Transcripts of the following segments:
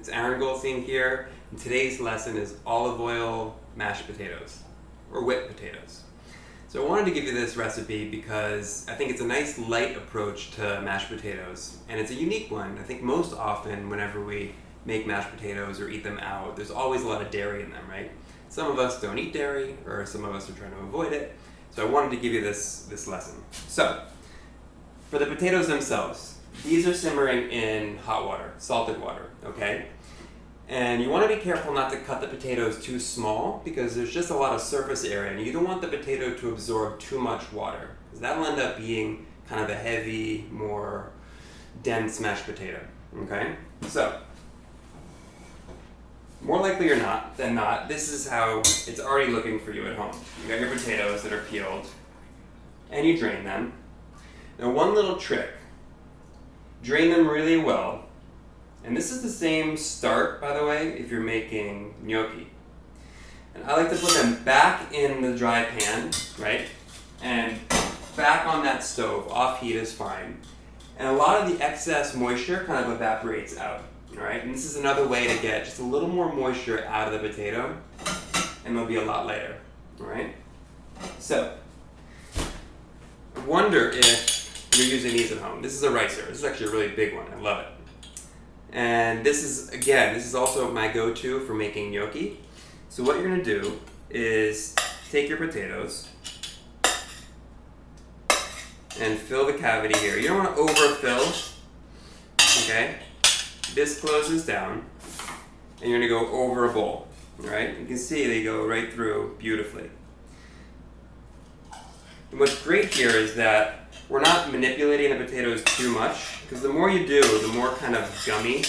It's Aaron Goldstein here, and today's lesson is olive oil mashed potatoes, or whipped potatoes. So I wanted to give you this recipe because I think it's a nice light approach to mashed potatoes, and it's a unique one. I think most often whenever we make mashed potatoes or eat them out, there's always a lot of dairy in them, right? Some of us don't eat dairy, or some of us are trying to avoid it, so I wanted to give you this lesson. So, for the potatoes themselves, these are simmering in hot water, salted water, okay? And you want to be careful not to cut the potatoes too small because there's just a lot of surface area and you don't want the potato to absorb too much water because that'll end up being kind of a heavy, more dense mashed potato, okay? So, more likely than not, this is how it's already looking for you at home. You got your potatoes that are peeled and you drain them. Now one little trick, drain them really well. And this is the same start, by the way, if you're making gnocchi. And I like to put them back in the dry pan, right? And back on that stove, off heat is fine. And a lot of the excess moisture kind of evaporates out, all right? And this is another way to get just a little more moisture out of the potato, and they'll be a lot lighter, all right? So, I wonder if you're using these at home. This is a ricer. This is actually a really big one. I love it. And this is also my go-to for making gnocchi. So what you're gonna do is take your potatoes and fill the cavity here. You don't wanna overfill, okay? This closes down and you're gonna go over a bowl, all right? You can see they go right through beautifully. And what's great here is that we're not manipulating the potatoes too much because the more you do, the more kind of gummy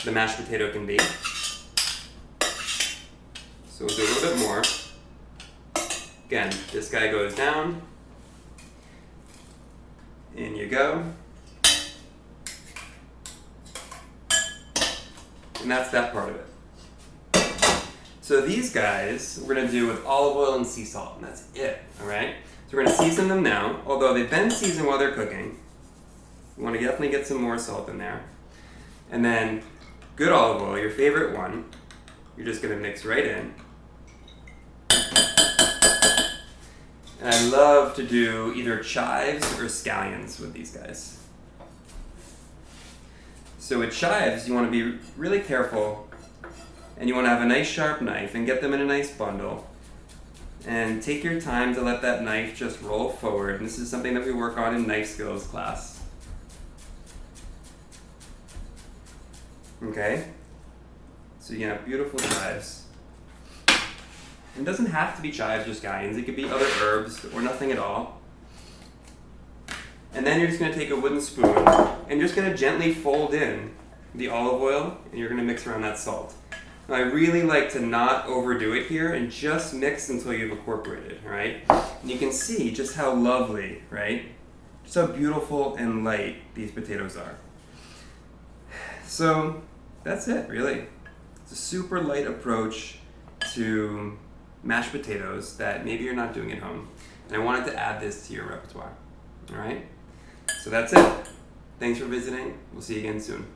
the mashed potato can be. So we'll do a little bit more. Again, this guy goes down. In you go. And that's that part of it. So these guys we're going to do with olive oil and sea salt, and that's it, all right? So we're going to season them now, although they've been seasoned while they're cooking. You want to definitely get some more salt in there. And then good olive oil, your favorite one, you're just going to mix right in. And I love to do either chives or scallions with these guys. So with chives, you want to be really careful, and you want to have a nice sharp knife and get them in a nice bundle. And take your time to let that knife just roll forward. And this is something that we work on in knife skills class. Okay? So you have beautiful chives. It doesn't have to be chives or scallions. It could be other herbs or nothing at all. And then you're just going to take a wooden spoon and you're just going to gently fold in the olive oil and you're going to mix around that salt. Now, I really like to not overdo it here and just mix until you've incorporated, right? And you can see just how lovely, right? Just how beautiful and light these potatoes are. So that's it, really. It's a super light approach to mashed potatoes that maybe you're not doing at home. And I wanted to add this to your repertoire, all right? So that's it. Thanks for visiting. We'll see you again soon.